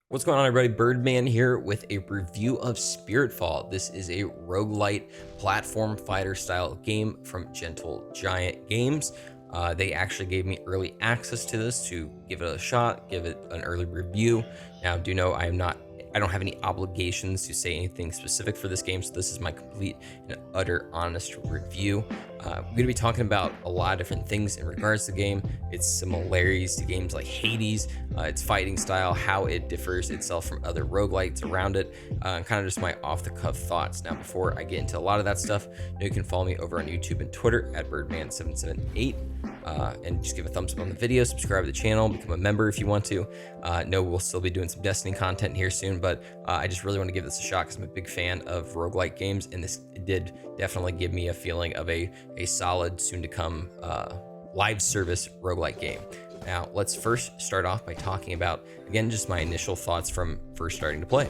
What's going on, everybody? Byrdman here with a review of Spiritfall. This is a roguelite platform fighter style game from Gentle Giant Games. They actually gave me early access to this to give it a shot, give it an early review. Now, do know I don't have any obligations to say anything specific for this game, so this is my complete and utter honest review. We're going to be talking about a lot of different things in regards to the game, its similarities to games like Hades, its fighting style, how it differs itself from other roguelites around it, and kind of just my off-the-cuff thoughts. Now, before I get into a lot of that stuff, you can follow me over on YouTube and Twitter at Byrdman778. And just give a thumbs up on the video, subscribe to the channel, become a member if you want to. No, we'll still be doing some Destiny content here soon, but I just really want to give this a shot because I'm a big fan of roguelike games, and this did definitely give me a feeling of a solid, soon-to-come live service roguelike game. Now, let's first start off by talking about, again, just my initial thoughts from first starting to play.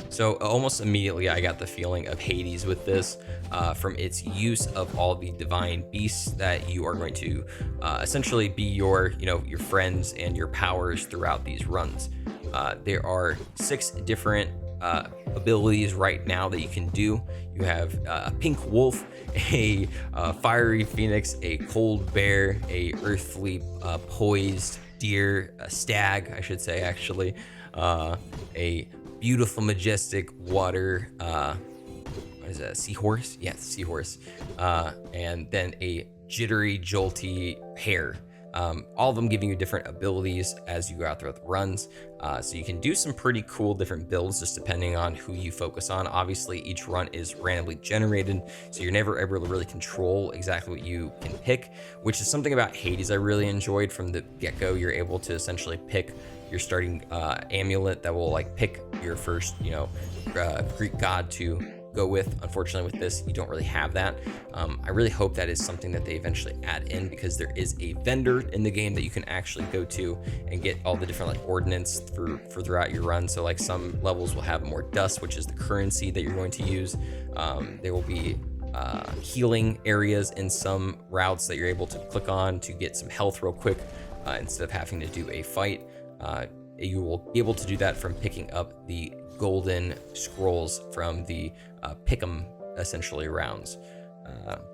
So almost immediately I got the feeling of Hades with this, from its use of all the divine beasts that you are going to essentially be your friends and your powers throughout these runs. There are 6 different abilities right now that you can do. You have a pink wolf, a fiery phoenix, a cold bear, a earthly poised deer, a stag, I should say actually, a beautiful, majestic water, what is that, seahorse? Yeah, seahorse. And then a jittery, jolty hare. All of them giving you different abilities as you go out throughout the runs. So you can do some pretty cool different builds just depending on who you focus on. Obviously, each run is randomly generated, so you're never able to really control exactly what you can pick, which is something about Hades I really enjoyed from the get-go. You're able to essentially pick your starting amulet that will like pick your first, Greek god to go with. Unfortunately, with this, you don't really have that. I really hope that is something that they eventually add in, because there is a vendor in the game that you can actually go to and get all the different like ordnance throughout your run. So like some levels will have more dust, which is the currency that you're going to use. There will be healing areas in some routes that you're able to click on to get some health real quick, instead of having to do a fight. You will be able to do that from picking up the golden scrolls from the pick'em essentially rounds.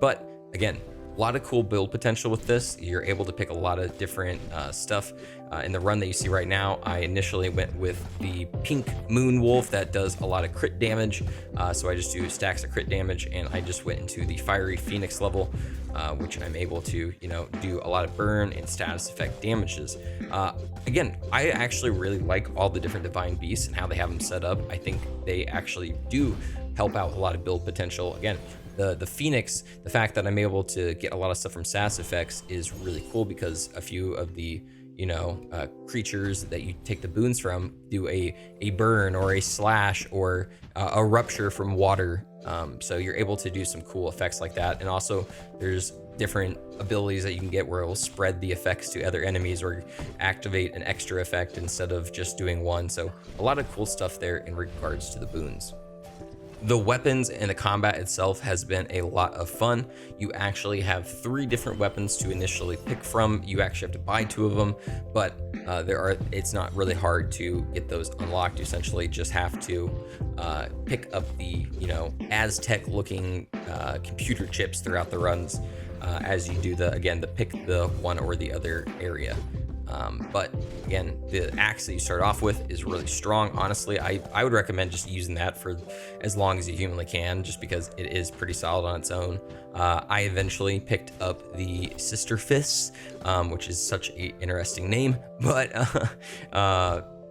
But again, a lot of cool build potential with this. You're able to pick a lot of different stuff. In the run that you see right now, I initially went with the pink moon wolf that does a lot of crit damage. So I just do stacks of crit damage, and I just went into the fiery phoenix level, which I'm able to, do a lot of burn and status effect damages. Again, I actually really like all the different divine beasts and how they have them set up. I think they actually do help out a lot of build potential. Again, the Phoenix, the fact that I'm able to get a lot of stuff from status effects is really cool, because a few of the creatures that you take the boons from do a burn or a slash or a rupture from water. So you're able to do some cool effects like that. And also there's different abilities that you can get where it will spread the effects to other enemies or activate an extra effect instead of just doing one. So a lot of cool stuff there in regards to the boons. The weapons and the combat itself has been a lot of fun. You actually have 3 different weapons to initially pick from. You actually have to buy 2 of them, but it's not really hard to get those unlocked. You essentially just have to pick up the Aztec looking computer chips throughout the runs as you do the pick the one or the other area. But again, the axe that you start off with is really strong. Honestly, I would recommend just using that for as long as you humanly can, just because it is pretty solid on its own. I eventually picked up the Sister Fists, which is such an interesting name, but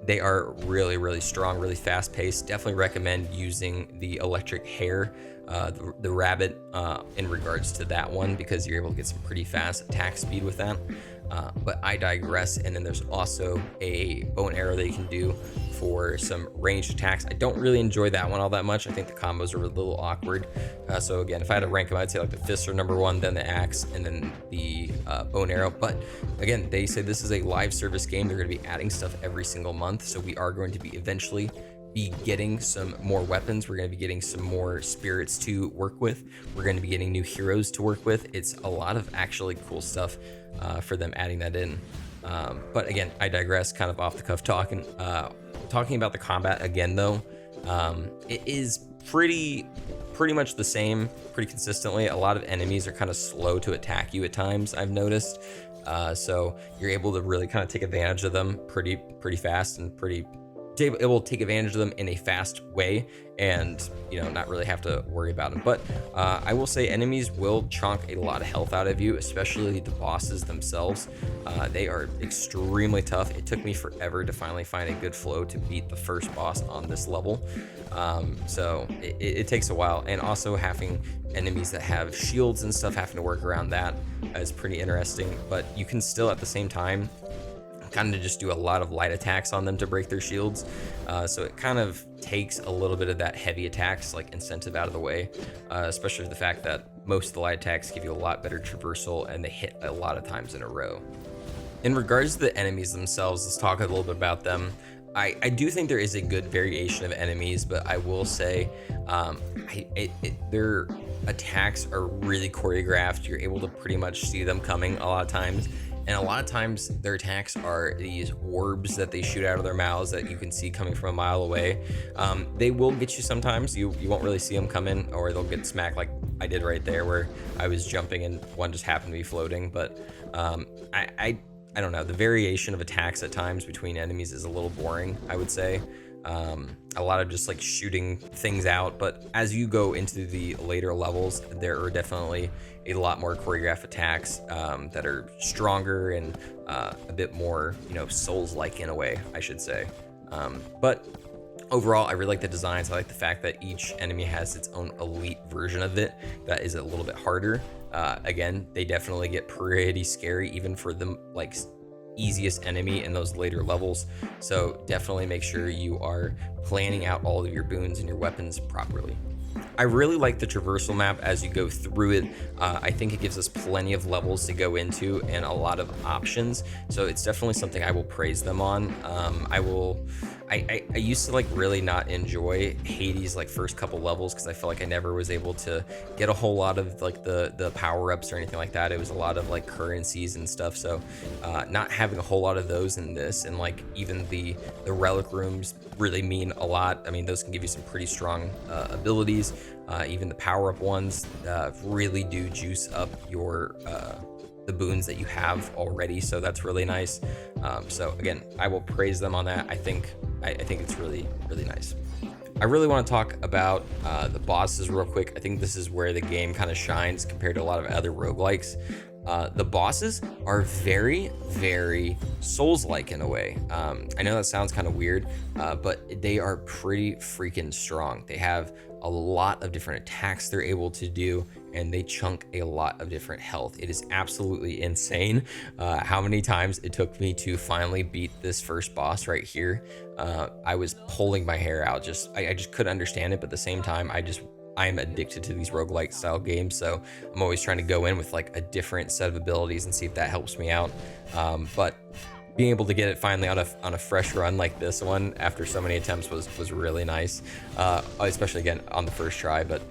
they are really, really strong, really fast paced. Definitely recommend using the electric hare, the rabbit, in regards to that one, because you're able to get some pretty fast attack speed with that. But I digress. And then there's also a bow and arrow that you can do for some ranged attacks. I don't really enjoy that one all that much. I think the combos are a little awkward. So again, if I had to rank them, I'd say like the fists are number 1, then the axe, and then the bow and arrow. But again, they say this is a live service game. They're going to be adding stuff every single month. So we are going to be eventually be getting some more weapons. We're going to be getting some more spirits to work with. We're going to be getting new heroes to work with. It's a lot of actually cool stuff for them adding that in. But again, I digress, kind of off the cuff talking. talking about the combat again, though, it is pretty much the same, pretty consistently. A lot of enemies are kind of slow to attack you at times, I've noticed. So you're able to really kind of take advantage of them pretty fast, and it will take advantage of them in a fast way, and not really have to worry about them. But I will say enemies will chunk a lot of health out of you, especially the bosses themselves. They are extremely tough. It took me forever to finally find a good flow to beat the first boss on this level. So it takes a while, and also having enemies that have shields and stuff, having to work around that is pretty interesting. But you can still at the same time kind of just do a lot of light attacks on them to break their shields. So it kind of takes a little bit of that heavy attacks like incentive out of the way, especially the fact that most of the light attacks give you a lot better traversal, and they hit a lot of times in a row. In regards to the enemies themselves, let's talk a little bit about them. I do think there is a good variation of enemies, but I will say their attacks are really choreographed. You're able to pretty much see them coming a lot of times. And a lot of times their attacks are these orbs that they shoot out of their mouths that you can see coming from a mile away. They will get you sometimes. You won't really see them coming, or they'll get smacked like I did right there where I was jumping and one just happened to be floating. But I don't know. The variation of attacks at times between enemies is a little boring, I would say. A lot of just like shooting things out, but as you go into the later levels, there are definitely a lot more choreographed attacks that are stronger and a bit more, Souls-like in a way, I should say. But overall, I really like the designs. I like the fact that each enemy has its own elite version of it that is a little bit harder. Again, they definitely get pretty scary, even for the easiest enemy in those later levels. So definitely make sure you are planning out all of your boons and your weapons properly. I really like the traversal map as you go through it. I think it gives us plenty of levels to go into and a lot of options. So it's definitely something I will praise them on. I used to really not enjoy Hades first couple levels because I felt like I never was able to get a whole lot of the power-ups or anything like that. It was a lot of currencies and stuff. So not having a whole lot of those in this, and even the relic rooms really mean a lot. I mean, those can give you some pretty strong abilities. Even the power-up ones really do juice up your the boons that you have already, so that's really nice. So again, I will praise them on that. I think it's really nice. I really want to talk about the bosses real quick. I think this is where the game kind of shines compared to a lot of other roguelikes. The bosses are very Souls-like in a way. I know that sounds kind of weird, but they are pretty freaking strong. They have a lot of different attacks they're able to do, and they chunk a lot of different health. It is absolutely insane how many times it took me to finally beat this first boss right here. I was pulling my hair out. I just couldn't understand it, but at the same time, I am addicted to these roguelike style games, so I'm always trying to go in with a different set of abilities and see if that helps me out. But being able to get it finally on a fresh run like this one after so many attempts was really nice, especially again on the first try. But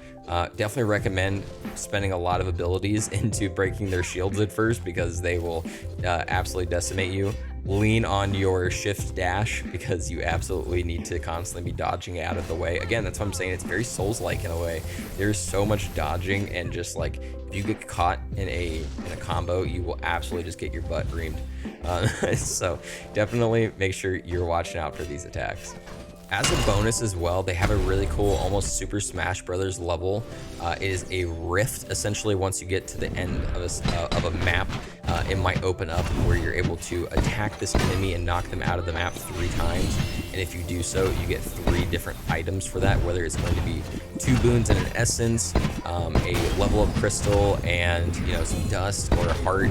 definitely recommend spending a lot of abilities into breaking their shields at first, because they will absolutely decimate you. Lean on your shift dash, because you absolutely need to constantly be dodging out of the way. Again, that's what I'm saying. It's very Souls-like in a way. There's so much dodging, and just if you get caught in a combo, you will absolutely just get your butt reamed. So definitely make sure you're watching out for these attacks. As a bonus as well, they have a really cool, almost Super Smash Brothers level. It is a rift, essentially. Once you get to the end of a map, it might open up where you're able to attack this enemy and knock them out of the map 3 times. And if you do so, you get 3 different items for that, whether it's going to be 2 boons and an essence, a level of crystal, and some dust or a heart.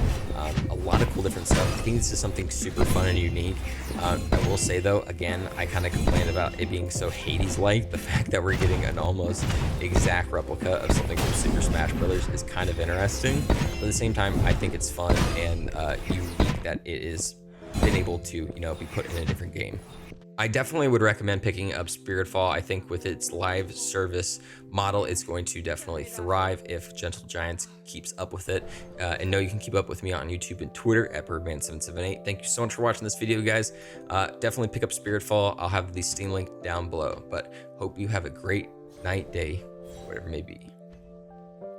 A lot of cool different stuff. I think this is something super fun and unique. I will say though, again, I kind of complained about it being so Hades-like. The fact that we're getting an almost exact replica of something from Super Smash Brothers is kind of interesting. But at the same time, I think it's fun and unique that it is been able to be put in a different game. I definitely would recommend picking up Spiritfall. I think with its live service model, it's going to definitely thrive if Gentle Giants keeps up with it. And know you can keep up with me on YouTube and Twitter at Byrdman778. Thank you so much for watching this video, guys. Definitely pick up Spiritfall. I'll have the Steam link down below. But hope you have a great night, day, whatever it may be.